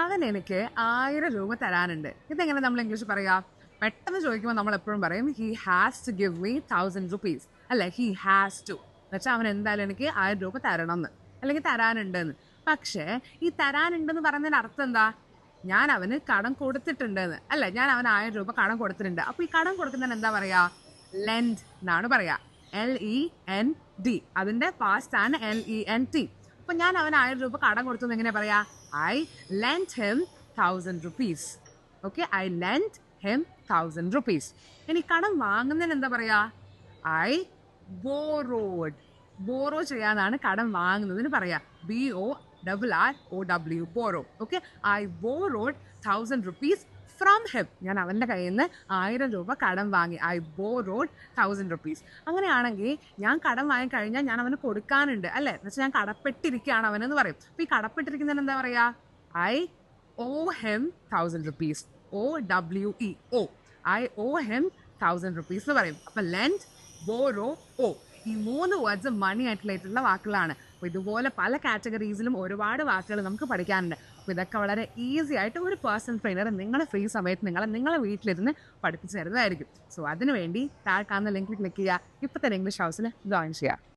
അവൻ എനിക്ക് 1000 രൂപ തരാനുണ്ട്. ഇതെങ്ങനെ നമ്മൾ ഇംഗ്ലീഷ് പറയാ? പെട്ടെന്ന് ചോദിക്കുമ്പോൾ നമ്മൾ എപ്പോഴും പറയും he has to give me 1000 rupees അല്ലെ, ഹി ഹാസ് ടു എന്നുവെച്ചാൽ അവൻ എന്തായാലും എനിക്ക് 1000 രൂപ തരണം എന്ന്, അല്ലെങ്കിൽ തരാനുണ്ടെന്ന്. പക്ഷേ ഈ തരാനുണ്ടെന്ന് പറയുന്നതിന് അർത്ഥം എന്താ? ഞാൻ അവന് കടം കൊടുത്തിട്ടുണ്ടെന്ന് അല്ലെ, ഞാൻ അവന് 1000 രൂപ കടം കൊടുത്തിട്ടുണ്ട്. അപ്പോൾ ഈ കടം കൊടുക്കുന്നതിന് എന്താ പറയാ? ലെൻഡ് എന്നാണ് പറയാ. LEND. അതിന്റെ പാസ്റ്റ് ആണ് LENT. അപ്പൊ ഞാൻ അവന് 1000 രൂപ കടം കൊടുത്തു എങ്ങനെ പറയാ? I lent him 1000 rupees. Okay, I lent him 1000 rupees. ഇനി കടം വാങ്ങുന്നതിന് എന്താ പറയാ? I borrowed. ബോറോ ചെയ്യാനാണ് കടം വാങ്ങുന്നതിന് പറയാ. BORROW, borrow. Okay, I borrowed 1000 rupees from him. ഞാൻ അവൻ്റെ കയ്യിൽ നിന്ന് 1000 രൂപ കടം വാങ്ങി. I borrowed 1000 rupees. അങ്ങനെയാണെങ്കിൽ ഞാൻ കടം വാങ്ങി കഴിഞ്ഞാൽ ഞാൻ അവന് കൊടുക്കാനുണ്ട് അല്ലേ, എന്ന് വെച്ചാൽ ഞാൻ കടപ്പെട്ടിരിക്കുകയാണ് അവനെന്ന് പറയും. അപ്പോൾ ഈ കടപ്പെട്ടിരിക്കുന്നതിന് എന്താ പറയുക? I owe him 1000 rupees. OWE, owe. I owe him 1000 rupees എന്ന് പറയും. അപ്പം ലെൻഡ്, ബോറോ, ഓ, ഈ 3 വേർഡ്സ് മണി ആയിട്ടുള്ള വാക്കുകളാണ്. അപ്പോൾ ഇതുപോലെ പല കാറ്റഗറീസിലും ഒരുപാട് വാക്കുകൾ നമുക്ക് പഠിക്കാനുണ്ട്. അപ്പോൾ ഇതൊക്കെ വളരെ ഈസി ആയിട്ട് ഒരു പേഴ്സണൽ ട്രെയിനർ നിങ്ങളുടെ ഫ്രീ സമയത്ത് നിങ്ങളെ വീട്ടിലിരുന്ന് പഠിപ്പിച്ചു തരുന്നതായിരിക്കും. സോ അതിനുവേണ്ടി താഴെ കാണുന്ന ലിങ്കിൽ ക്ലിക്ക് ചെയ്യുക. ഇപ്പോൾ തന്നെ ഇംഗ്ലീഷ് ഹൗസിൽ ജോയിൻ ചെയ്യുക.